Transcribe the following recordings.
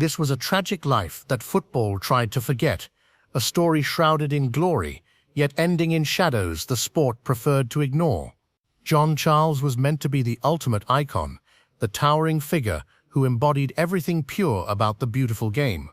This was a tragic life that football tried to forget, a story shrouded in glory, yet ending in shadows the sport preferred to ignore. John Charles was meant to be the ultimate icon, the towering figure who embodied everything pure about the beautiful game.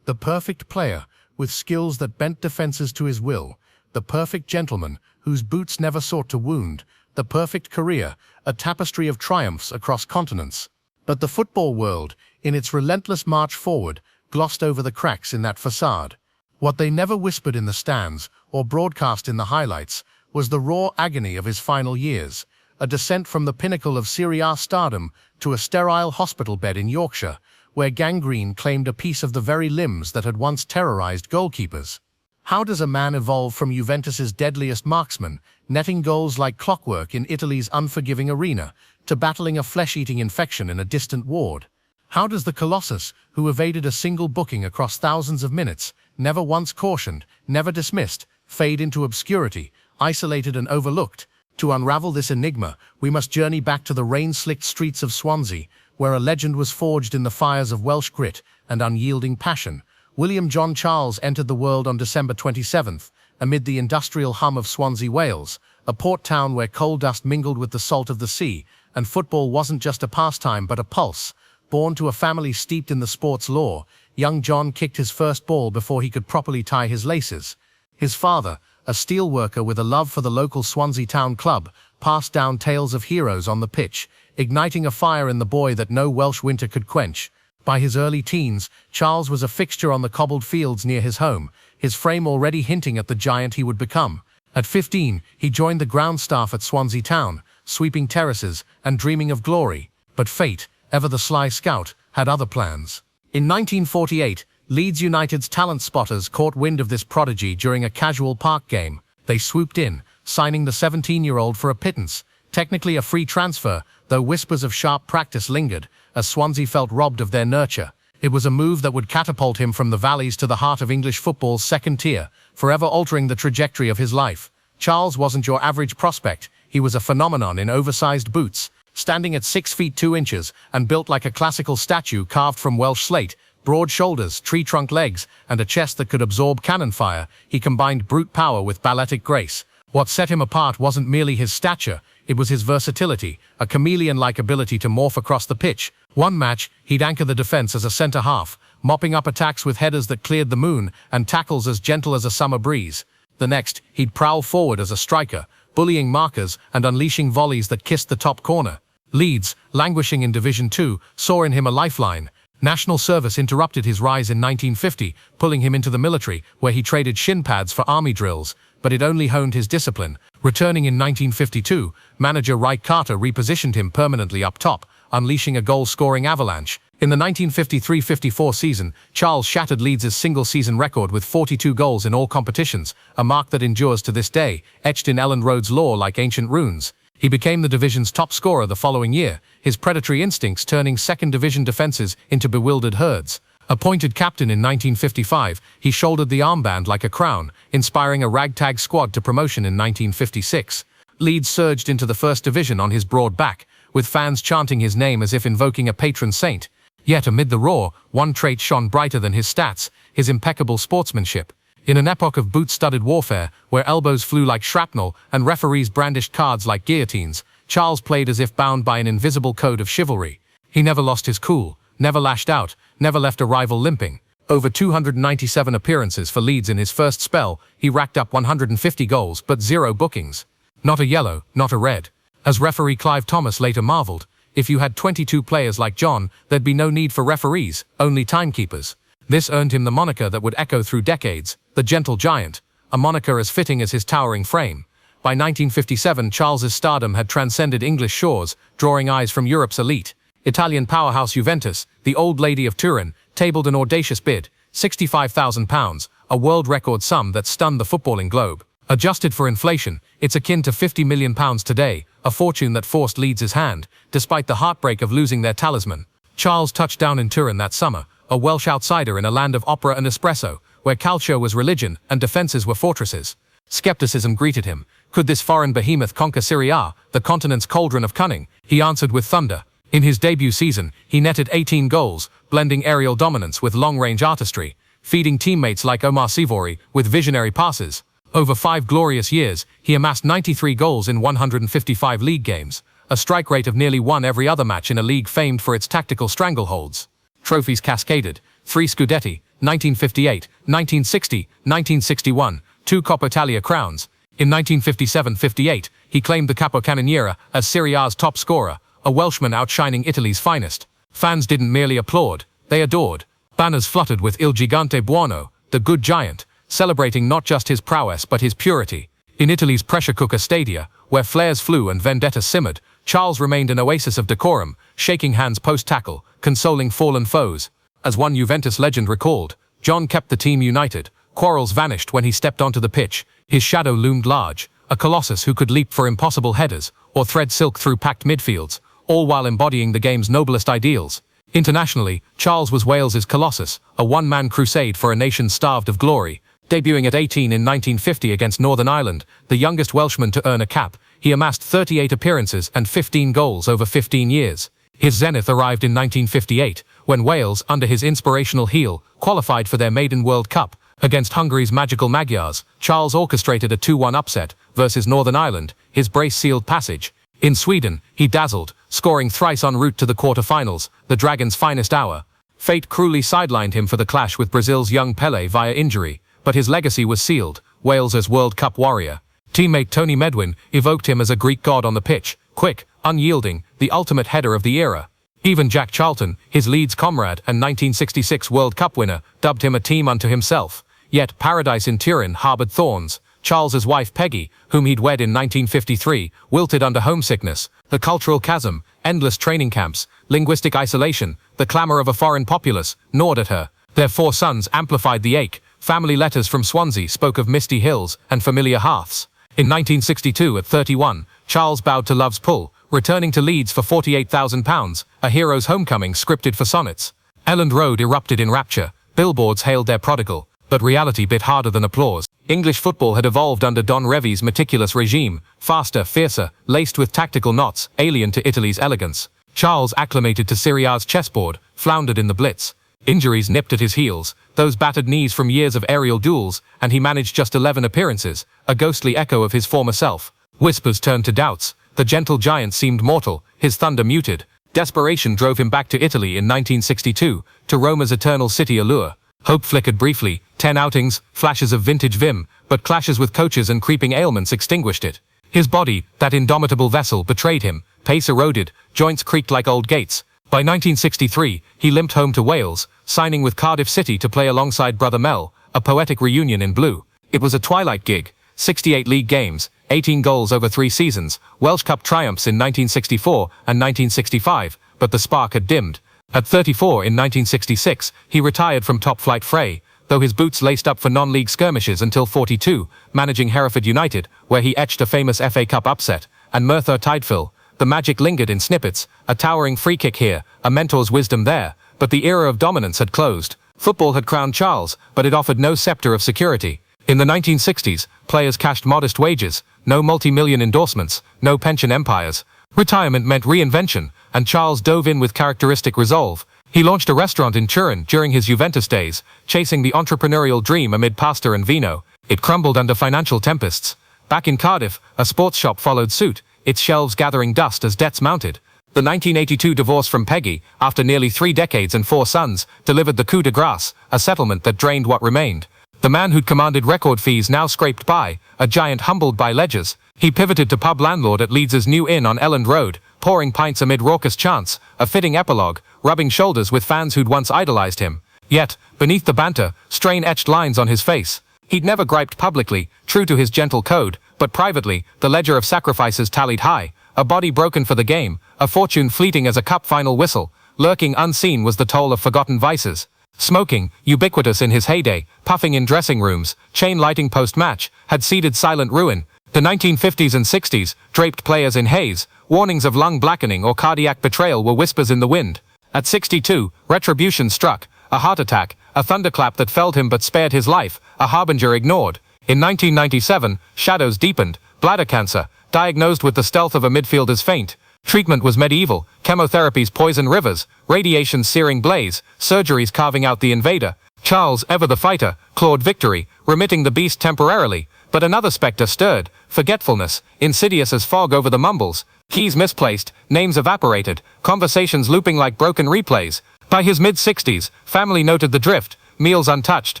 The perfect player, with skills that bent defenses to his will, the perfect gentleman whose boots never sought to wound, the perfect career, a tapestry of triumphs across continents. But the football world, in its relentless march forward, glossed over the cracks in that facade. What they never whispered in the stands or broadcast in the highlights was the raw agony of his final years, a descent from the pinnacle of Serie A stardom to a sterile hospital bed in Yorkshire, where gangrene claimed a piece of the very limbs that had once terrorized goalkeepers. How does a man evolve from Juventus's deadliest marksman, netting goals like clockwork in Italy's unforgiving arena, to battling a flesh-eating infection in a distant ward? How does the Colossus, who evaded a single booking across thousands of minutes, never once cautioned, never dismissed, fade into obscurity, isolated and overlooked? To unravel this enigma, we must journey back to the rain-slicked streets of Swansea, where a legend was forged in the fires of Welsh grit and unyielding passion. William John Charles entered the world on December 27th, amid the industrial hum of Swansea, Wales, a port town where coal dust mingled with the salt of the sea, and football wasn't just a pastime but a pulse. Born to a family steeped in the sport's lore, young John kicked his first ball before he could properly tie his laces. His father, a steelworker with a love for the local Swansea Town club, passed down tales of heroes on the pitch, igniting a fire in the boy that no Welsh winter could quench. By his early teens, Charles was a fixture on the cobbled fields near his home, his frame already hinting at the giant he would become. At 15, he joined the ground staff at Swansea Town, sweeping terraces and dreaming of glory. But fate, ever the sly scout, had other plans. In 1948, Leeds United's talent spotters caught wind of this prodigy during a casual park game. They swooped in, signing the 17-year-old for a pittance, technically a free transfer, though whispers of sharp practice lingered, as Swansea felt robbed of their nurture. It was a move that would catapult him from the valleys to the heart of English football's second tier, forever altering the trajectory of his life. Charles wasn't your average prospect. He was a phenomenon in oversized boots, standing at 6 feet 2 inches and built like a classical statue carved from Welsh slate. Broad shoulders, tree-trunk legs, and a chest that could absorb cannon fire, he combined brute power with balletic grace. What set him apart wasn't merely his stature, it was his versatility, a chameleon-like ability to morph across the pitch. One match, he'd anchor the defense as a centre-half, mopping up attacks with headers that cleared the moon and tackles as gentle as a summer breeze. The next, he'd prowl forward as a striker, bullying markers and unleashing volleys that kissed the top corner. Leeds, languishing in Division 2, saw in him a lifeline. National service interrupted his rise in 1950, pulling him into the military, where he traded shin pads for army drills, but it only honed his discipline. Returning in 1952, manager Ry Carter repositioned him permanently up top, unleashing a goal-scoring avalanche. In the 1953-54 season, Charles shattered Leeds' single-season record with 42 goals in all competitions, a mark that endures to this day, etched in Elland Road's lore like ancient runes. He became the division's top scorer the following year, his predatory instincts turning second-division defenses into bewildered herds. Appointed captain in 1955, he shouldered the armband like a crown, inspiring a ragtag squad to promotion in 1956. Leeds surged into the first division on his broad back, with fans chanting his name as if invoking a patron saint. Yet amid the roar, one trait shone brighter than his stats, his impeccable sportsmanship. In an epoch of boot-studded warfare, where elbows flew like shrapnel and referees brandished cards like guillotines, Charles played as if bound by an invisible code of chivalry. He never lost his cool, never lashed out, never left a rival limping. Over 297 appearances for Leeds in his first spell, he racked up 150 goals but 0 bookings. Not a yellow, not a red. As referee Clive Thomas later marveled, if you had 22 players like John, there'd be no need for referees, only timekeepers. This earned him the moniker that would echo through decades, the Gentle Giant, a moniker as fitting as his towering frame. By 1957, Charles's stardom had transcended English shores, drawing eyes from Europe's elite. Italian powerhouse Juventus, the old lady of Turin, tabled an audacious bid, £65,000, a world record sum that stunned the footballing globe. Adjusted for inflation, it's akin to £50 million today, a fortune that forced Leeds' hand, despite the heartbreak of losing their talisman. Charles touched down in Turin that summer, a Welsh outsider in a land of opera and espresso, where culture was religion and defenses were fortresses. Skepticism greeted him. Could this foreign behemoth conquer Serie A, the continent's cauldron of cunning? He answered with thunder. In his debut season, he netted 18 goals, blending aerial dominance with long-range artistry, feeding teammates like Omar Sivori with visionary passes. Over 5 glorious years, he amassed 93 goals in 155 league games, a strike rate of nearly 1 every other match in a league famed for its tactical strangleholds. Trophies cascaded: 3 Scudetti, 1958, 1960, 1961, 2 Coppa Italia crowns. In 1957-58, he claimed the Capocannoniere as Serie A's top scorer, a Welshman outshining Italy's finest. Fans didn't merely applaud, they adored. Banners fluttered with Il Gigante Buono, the good giant, celebrating not just his prowess but his purity. In Italy's pressure cooker stadia, where flares flew and vendetta simmered, Charles remained an oasis of decorum, shaking hands post-tackle, consoling fallen foes. As one Juventus legend recalled, John kept the team united. Quarrels vanished when he stepped onto the pitch. His shadow loomed large, a colossus who could leap for impossible headers or thread silk through packed midfields, all while embodying the game's noblest ideals. Internationally, Charles was Wales's colossus, a one-man crusade for a nation starved of glory. Debuting at 18 in 1950 against Northern Ireland, the youngest Welshman to earn a cap, he amassed 38 appearances and 15 goals over 15 years. His zenith arrived in 1958, when Wales, under his inspirational heel, qualified for their maiden World Cup. Against Hungary's magical Magyars, Charles orchestrated a 2-1 upset versus Northern Ireland, his brace sealed passage. In Sweden, he dazzled, scoring thrice en route to the quarter-finals, the Dragons' finest hour. Fate cruelly sidelined him for the clash with Brazil's young Pelé via injury, but his legacy was sealed, Wales as World Cup warrior. Teammate Tony Medwin evoked him as a Greek god on the pitch, quick, unyielding, the ultimate header of the era. Even Jack Charlton, his Leeds comrade and 1966 World Cup winner, dubbed him a team unto himself. Yet paradise in Turin harbored thorns. Charles's wife Peggy, whom he'd wed in 1953, wilted under homesickness. The cultural chasm, endless training camps, linguistic isolation, the clamor of a foreign populace, gnawed at her. Their 4 sons amplified the ache. Family letters from Swansea spoke of misty hills and familiar hearths. In 1962, at 31, Charles bowed to love's pull, returning to Leeds for £48,000, a hero's homecoming scripted for sonnets. Elland Road erupted in rapture. Billboards hailed their prodigal. But reality bit harder than applause. English football had evolved under Don Revie's meticulous regime, faster, fiercer, laced with tactical knots, alien to Italy's elegance. Charles, acclimated to Serie A's chessboard, floundered in the blitz. Injuries nipped at his heels, those battered knees from years of aerial duels, and he managed just 11 appearances, a ghostly echo of his former self. Whispers turned to doubts. The gentle giant seemed mortal, his thunder muted. Desperation drove him back to Italy in 1962, to Roma's eternal city allure. Hope flickered briefly, 10 outings, flashes of vintage vim, but clashes with coaches and creeping ailments extinguished it. His body, that indomitable vessel, betrayed him. Pace eroded, joints creaked like old gates. By 1963, he limped home to Wales, signing with Cardiff City to play alongside brother Mel, a poetic reunion in blue. It was a twilight gig. 68 league games, 18 goals over 3 seasons, Welsh Cup triumphs in 1964 and 1965, but the spark had dimmed. At 34 in 1966, he retired from top-flight fray, though his boots laced up for non-league skirmishes until 42, managing Hereford United, where he etched a famous FA Cup upset, and Merthyr Tydfil. The magic lingered in snippets, a towering free-kick here, a mentor's wisdom there, but the era of dominance had closed. Football had crowned Charles, but it offered no scepter of security. In the 1960s, players cashed modest wages, no multi-million endorsements, no pension empires. Retirement meant reinvention, and Charles dove in with characteristic resolve. He launched a restaurant in Turin during his Juventus days, chasing the entrepreneurial dream amid pasta and vino. It crumbled under financial tempests. Back in Cardiff, a sports shop followed suit, its shelves gathering dust as debts mounted. The 1982 divorce from Peggy, after nearly 3 decades and 4 sons, delivered the coup de grace, a settlement that drained what remained. The man who'd commanded record fees now scraped by, a giant humbled by ledgers. He pivoted to pub landlord at Leeds' new inn on Elland Road, pouring pints amid raucous chants, a fitting epilogue, rubbing shoulders with fans who'd once idolized him. Yet, beneath the banter, strain-etched lines on his face. He'd never griped publicly, true to his gentle code, but privately, the ledger of sacrifices tallied high, a body broken for the game, a fortune fleeting as a cup final whistle. Lurking unseen was the toll of forgotten vices. Smoking, ubiquitous in his heyday, puffing in dressing rooms, chain lighting post-match, had seeded silent ruin. The 1950s and 60s, draped players in haze, warnings of lung blackening or cardiac betrayal were whispers in the wind. At 62, retribution struck, a heart attack, a thunderclap that felled him but spared his life, a harbinger ignored. In 1997, shadows deepened, bladder cancer, diagnosed with the stealth of a midfielder's feint. Treatment was medieval, chemotherapies poison rivers, radiation searing blaze, surgeries carving out the invader. Charles, ever the fighter, clawed victory, remitting the beast temporarily. But another spectre stirred, forgetfulness, insidious as fog over the mumbles. Keys misplaced, names evaporated, conversations looping like broken replays. By his mid-60s, family noted the drift, meals untouched,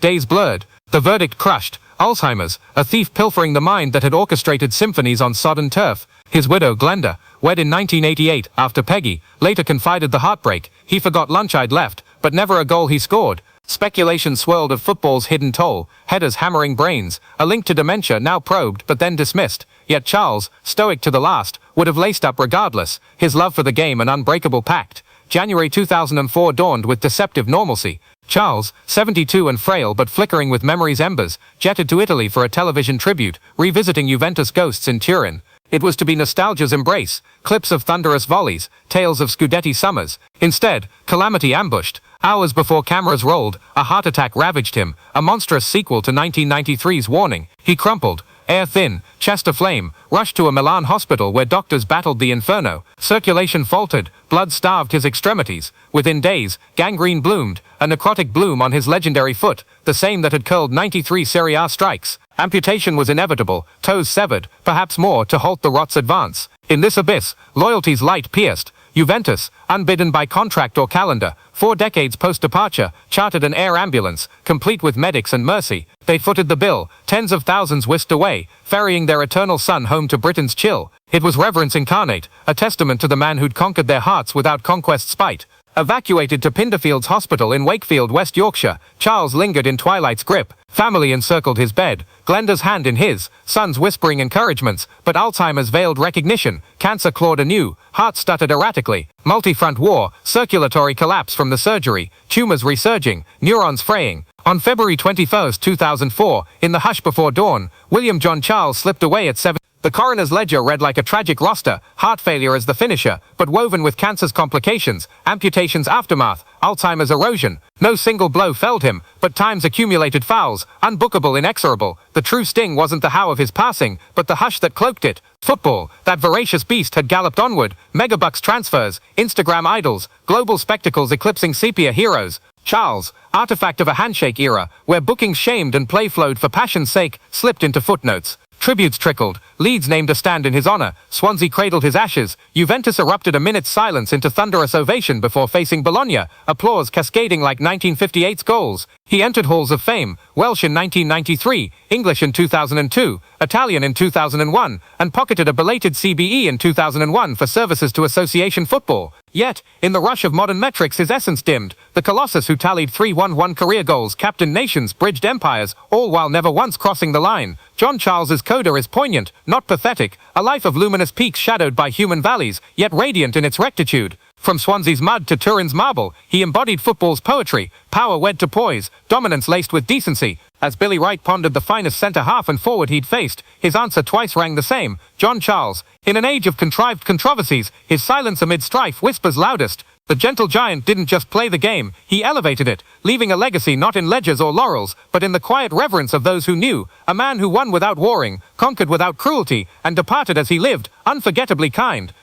days blurred, the verdict crushed. Alzheimer's, a thief pilfering the mind that had orchestrated symphonies on sodden turf. His widow, Glenda, wed in 1988 after Peggy, later confided the heartbreak. He forgot lunch I'd left, but never a goal he scored. Speculation swirled of football's hidden toll, headers hammering brains, a link to dementia now probed but then dismissed. Yet Charles, stoic to the last, would have laced up regardless, his love for the game an unbreakable pact. January 2004 dawned with deceptive normalcy. Charles, 72 and frail but flickering with memory's embers, jetted to Italy for a television tribute, revisiting Juventus ghosts in Turin. It was to be nostalgia's embrace, clips of thunderous volleys, tales of Scudetti summers. Instead, calamity ambushed. Hours before cameras rolled, a heart attack ravaged him, a monstrous sequel to 1993's Warning. He crumpled, air thin, chest aflame, rushed to a Milan hospital where doctors battled the inferno. Circulation faltered, blood starved his extremities. Within days, gangrene bloomed, a necrotic bloom on his legendary foot, the same that had curled 93 Serie A strikes. Amputation was inevitable, toes severed, perhaps more to halt the rot's advance. In this abyss, loyalty's light pierced. Juventus, unbidden by contract or calendar, 4 decades post-departure, chartered an air ambulance, complete with medics and mercy. They footed the bill, tens of thousands whisked away, ferrying their eternal son home to Britain's chill. It was reverence incarnate, a testament to the man who'd conquered their hearts without conquest's spite. Evacuated to Pinderfields Hospital in Wakefield, West Yorkshire, Charles lingered in twilight's grip. Family encircled his bed, Glenda's hand in his, sons whispering encouragements, but Alzheimer's veiled recognition, cancer clawed anew, heart stuttered erratically, multi-front war, circulatory collapse from the surgery, tumors resurging, neurons fraying. On February 21, 2004, in the hush before dawn, William John Charles slipped away at 7. The coroner's ledger read like a tragic roster, heart failure as the finisher, but woven with cancer's complications, amputation's aftermath, Alzheimer's erosion. No single blow felled him, but time's accumulated fouls, unbookable, inexorable. The true sting wasn't the how of his passing, but the hush that cloaked it. Football, that voracious beast had galloped onward, megabucks transfers, Instagram idols, global spectacles eclipsing sepia heroes. Charles, artifact of a handshake era, where bookings shamed and play flowed for passion's sake, slipped into footnotes. Tributes trickled, Leeds named a stand in his honor, Swansea cradled his ashes, Juventus erupted a minute's silence into thunderous ovation before facing Bologna, applause cascading like 1958's goals. He entered halls of fame, Welsh in 1993, English in 2002, Italian in 2001, and pocketed a belated CBE in 2001 for services to association football. Yet, in the rush of modern metrics his essence dimmed. The Colossus who tallied 3-1-1 career goals captained nations, bridged empires, all while never once crossing the line. John Charles's coda is poignant, not pathetic, a life of luminous peaks shadowed by human valleys, yet radiant in its rectitude. From Swansea's mud to Turin's marble, he embodied football's poetry, power wed to poise, dominance laced with decency. As Billy Wright pondered the finest centre-half and forward he'd faced, his answer twice rang the same, John Charles. In an age of contrived controversies, his silence amid strife whispers loudest. The gentle giant didn't just play the game, he elevated it, leaving a legacy not in ledgers or laurels, but in the quiet reverence of those who knew, a man who won without warring, conquered without cruelty, and departed as he lived, unforgettably kind.